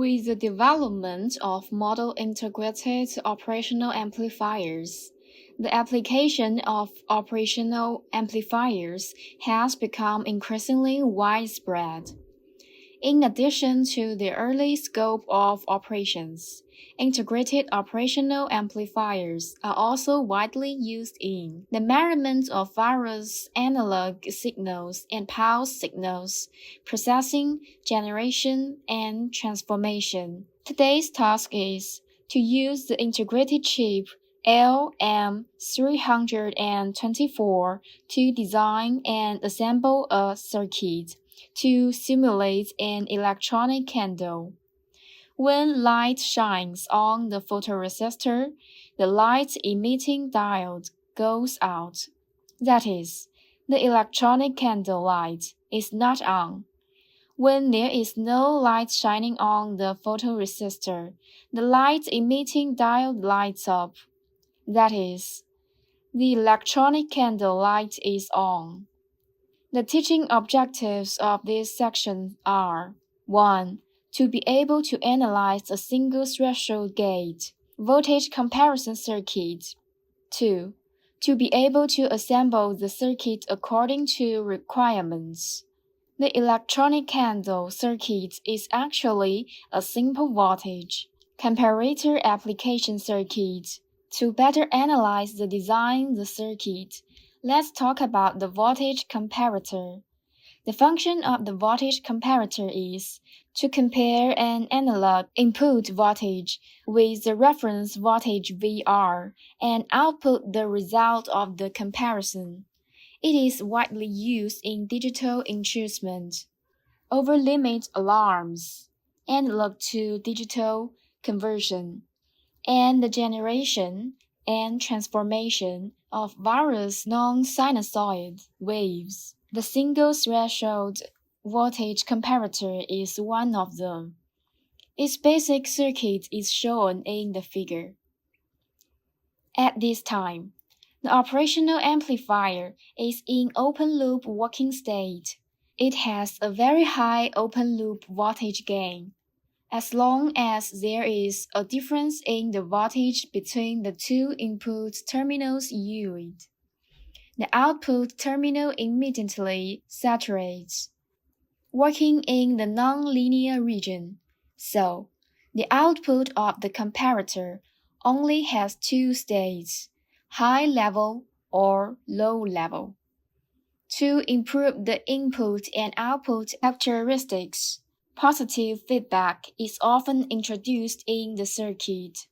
With the development of model integrated operational amplifiers, the application of operational amplifiers has become increasingly widespread. In addition to the early scope of operations, integrated operational amplifiers are also widely used in the measurement of various analog signals and pulse signals, processing, generation, and transformation. Today's task is to use the integrated chip LM324 to design and assemble a circuit to simulate an electronic candle. When light shines on the photoresistor, the light-emitting diode goes out. That is, the electronic candle light is not on. When there is no light shining on the photoresistor, the light-emitting diode lights up. That is, the electronic candle light is on. The teaching objectives of this section are 1. To be able to analyze a single threshold gate voltage comparison circuit. 2. To be able to assemble the circuit according to requirements. The electronic candle circuit is actually a simple voltage comparator application circuit. To better analyze the design the circuit, let's talk about the voltage comparator. The function of the voltage comparator is to compare an analog input voltage with the reference voltage VR and output the result of the comparison. It is widely used in digital instrument, over-limit alarms, analog to digital conversion, and the generation and transformation of various non-sinusoid waves. The single threshold voltage comparator is one of them. Its basic circuit is shown in the figure. At this time, the operational amplifier is in open-loop working state. It has a very high open-loop voltage gain. As long as there is a difference in the voltage between the two input terminals used, the output terminal immediately saturates, working in the nonlinear region. So, the output of the comparator only has two states, high level or low level. To improve the input and output characteristics, positive feedback is often introduced in the circuit.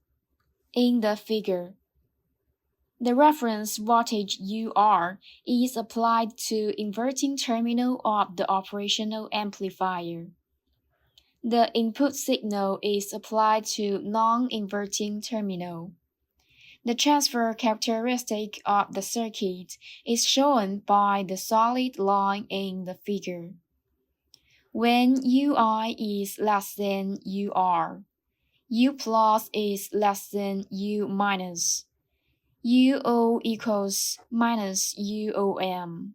In the figure, the reference voltage UR is applied to inverting terminal of the operational amplifier. The input signal is applied to non-inverting terminal. The transfer characteristic of the circuit is shown by the solid line in the figure. When UI is less than UR, U plus is less than U minus, UO equals minus UOM.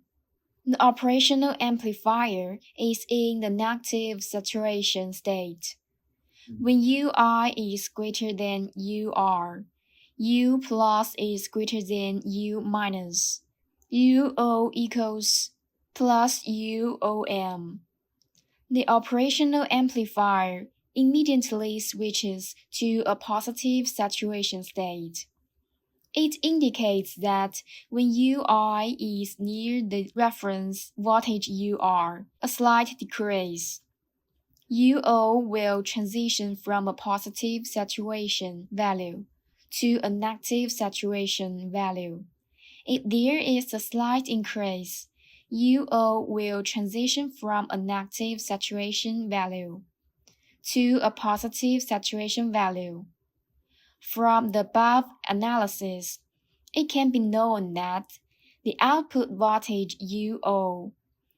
The operational amplifier is in the negative saturation state. When UI is greater than UR, U plus is greater than U minus, UO equals plus UOM. The operational amplifier immediately switches to a positive saturation state. It indicates that when UI is near the reference voltage UR, a slight decrease, UO will transition from a positive saturation value to a negative saturation value. If there is a slight increase, UO will transition from a negative saturation value to a positive saturation value. From the above analysis, it can be known that the output voltage UO,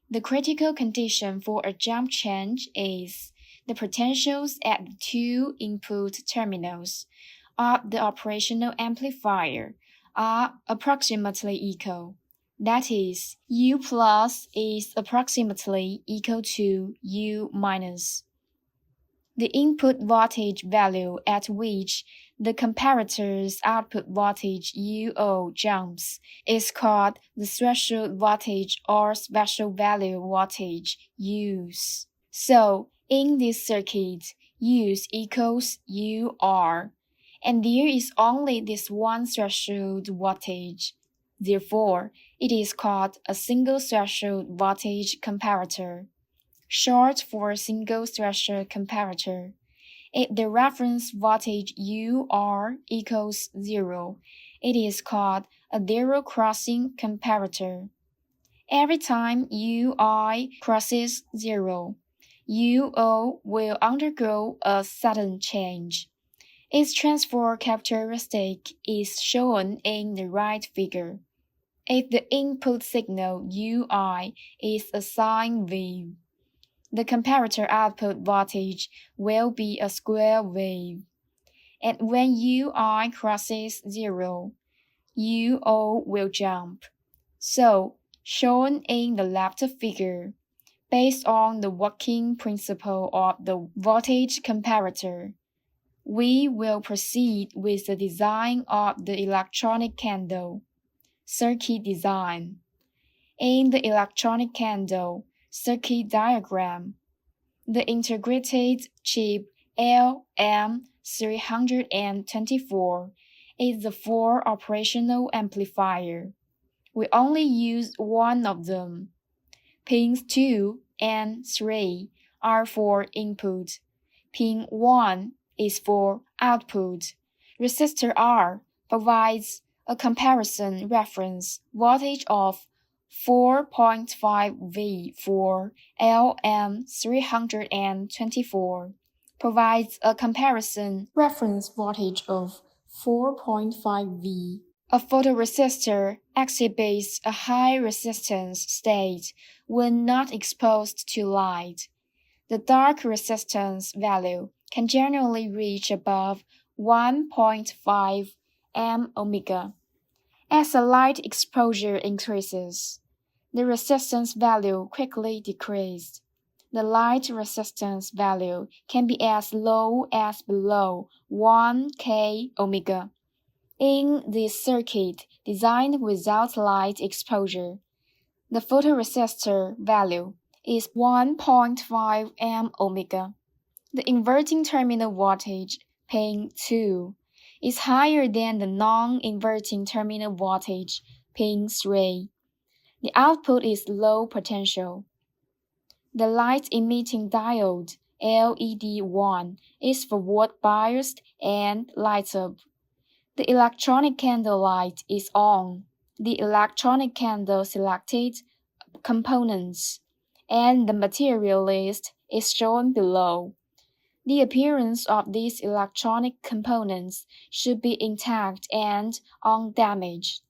the critical condition for a jump change is the potentials at the two input terminals of the operational amplifier are approximately equal. That is, U plus is approximately equal to U minus. The input voltage value at which the comparator's output voltage UO jumps is called the threshold voltage or special value voltage Use. So, in this circuit, Use equals UR, and there is only this one threshold voltage. Therefore, it is called a single threshold voltage comparator, short for single threshold comparator. If the reference voltage UR equals 0, it is called a zero crossing comparator. Every time UI crosses 0, UO will undergo a sudden change. Its transfer characteristic is shown in the right figure. If the input signal UI is a sine wave, the comparator output voltage will be a square wave. And when UI crosses 0, UO will jump. So, shown in the left figure, based on the working principle of the voltage comparator, we will proceed with the design of the electronic candle. Circuit design. In the electronic candle circuit diagram, the integrated chip LM324 is the 4 operational amplifier. We only use one of them. Pins 2 and 3 are for input. Pin 1 is for output. Resistor R provides a comparison reference voltage of 4.5 V for LM324, provides a comparison reference voltage of 4.5 V. A photoresistor exhibits a high resistance state when not exposed to light. The dark resistance value can generally reach above 1.5 m-ohms. As the light exposure increases, the resistance value quickly decreases. The light resistance value can be as low as below 1 k-ohms. In this circuit designed without light exposure, the photoresistor value is 1.5 m-ohms. The inverting terminal voltage, pin 2, is higher than the non-inverting terminal voltage, pin 3. The output is low potential. The light-emitting diode, LED1, is forward biased and lights up. The electronic candle light is on. The electronic candle selected components, and the material list is shown below. The appearance of these electronic components should be intact and undamaged.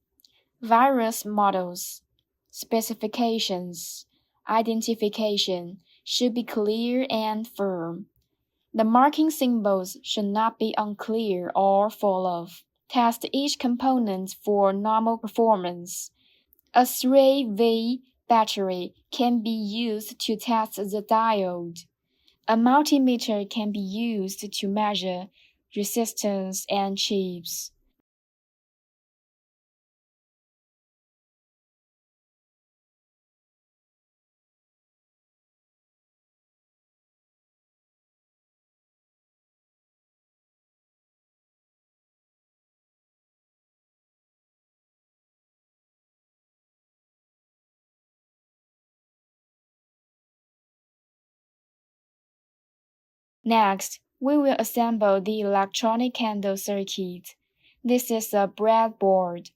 Various models, specifications, identification should be clear and firm. The marking symbols should not be unclear or full of. Test each component for normal performance. A 3V battery can be used to test the diode. A multimeter can be used to measure resistance and chips. Next, we will assemble the electronic candle circuit. This is a breadboard.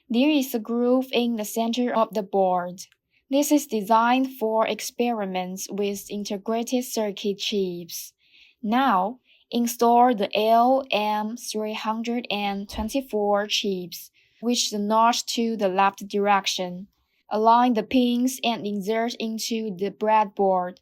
There is a groove in the center of the board. This is designed for experiments with integrated circuit chips. Now, install the LM324 chips, switch the notch to the left direction. Align the pins and insert into the breadboard.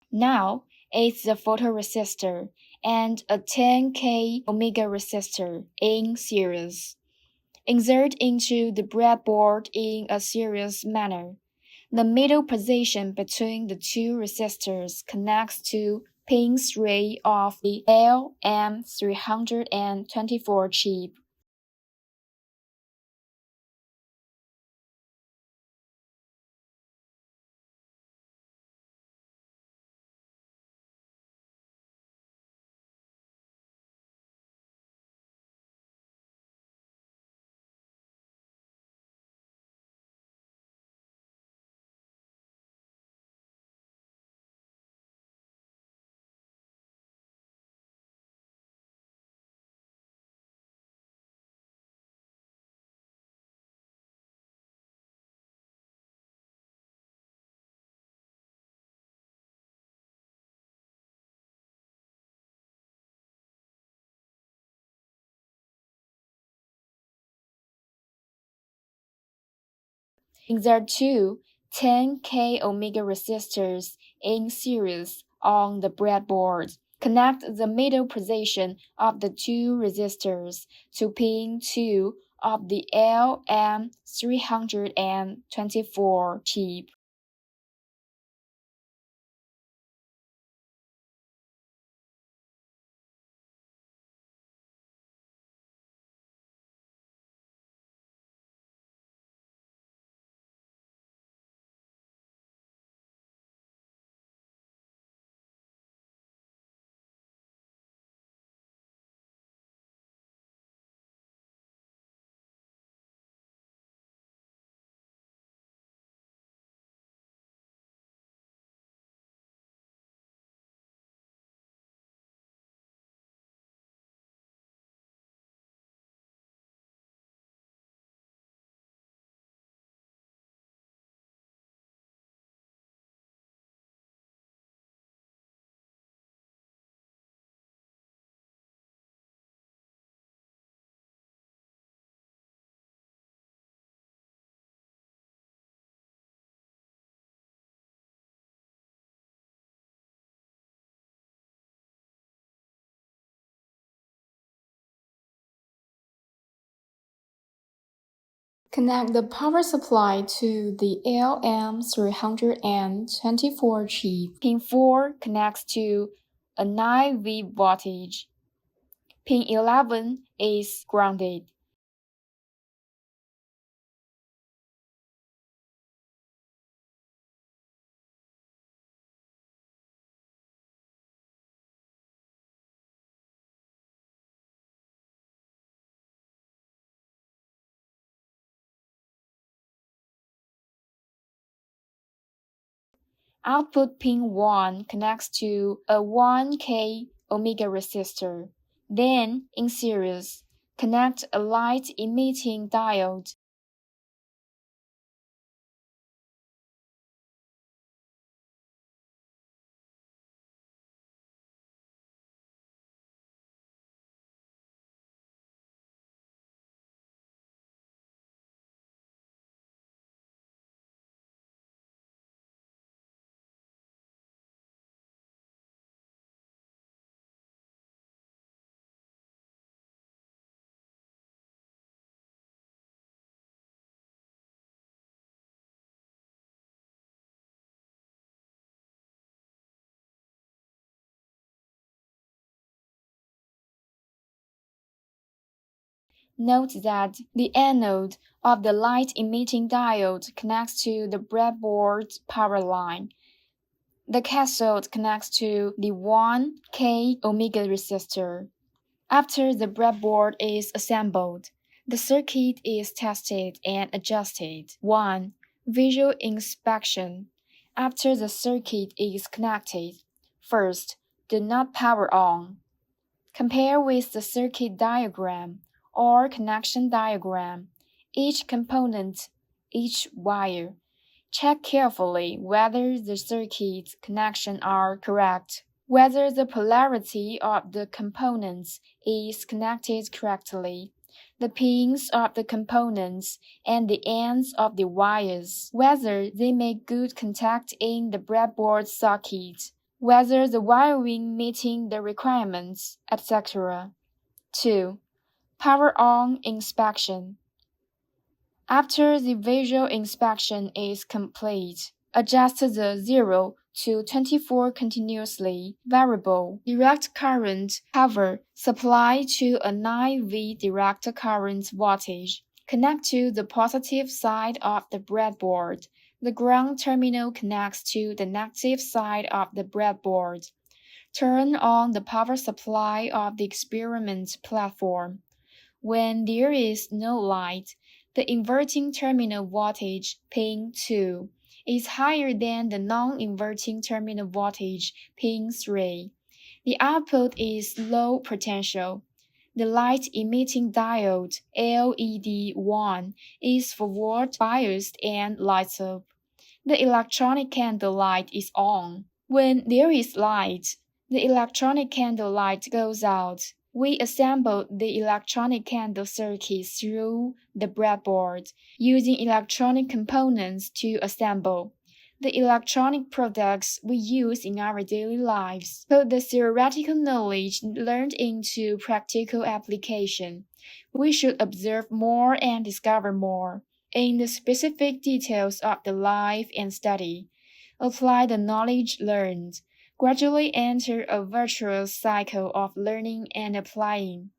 Now, is the photoresistor, and a 10K omega resistor in series. Insert into the breadboard in a series manner. The middle position between the two resistors connects to pin 3 of the LM324 chip. Insert two 10K omega resistors in series on the breadboard. Connect the middle position of the two resistors to pin 2 of the LM324 chip. Connect the power supply to the LM324 chip. Pin 4 connects to a 9V voltage. Pin 11 is grounded. Output pin 1 connects to a 1K omega resistor. Then, in series, connect a light emitting diode. Note that the anode of the light-emitting diode connects to the breadboard power line. The cathode connects to the 1K omega resistor. After the breadboard is assembled, the circuit is tested and adjusted. 1. Visual inspection. After the circuit is connected, first, do not power on. Compare with the circuit diagram or connection diagram, each component, each wire. Check carefully whether the circuit connections are correct, whether the polarity of the components is connected correctly, the pins of the components and the ends of the wires, whether they make good contact in the breadboard socket. whether the wiring meeting the requirements, etc. 2. Power on inspection. After the visual inspection is complete, adjust the 0 to 24 continuously variable direct current power supply to a 9V direct current voltage. Connect to the positive side of the breadboard. The ground terminal connects to the negative side of the breadboard. Turn on the power supply of the experiment platform. When there is no light, the inverting terminal voltage, pin 2, is higher than the non-inverting terminal voltage, pin 3. The output is low potential. The light-emitting diode, LED1, is forward biased and lights up. The electronic candle light is on. When there is light, the electronic candle light goes out. We assembled the electronic candle circuits through the breadboard, using electronic components to assemble the electronic products we use in our daily lives. Put the theoretical knowledge learned into practical application. We should observe more and discover more. In the specific details of the life and study, apply the knowledge learned. Gradually enter a virtuous cycle of learning and applying.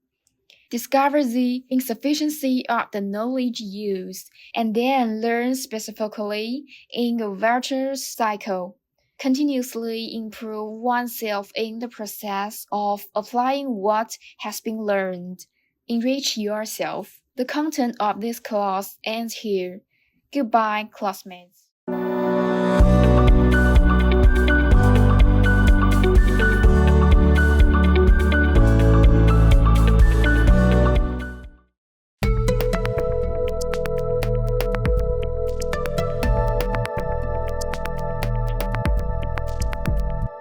Discover the insufficiency of the knowledge used, and then learn specifically in a virtuous cycle. Continuously improve oneself in the process of applying what has been learned. Enrich yourself. The content of this class ends here. Goodbye, classmates.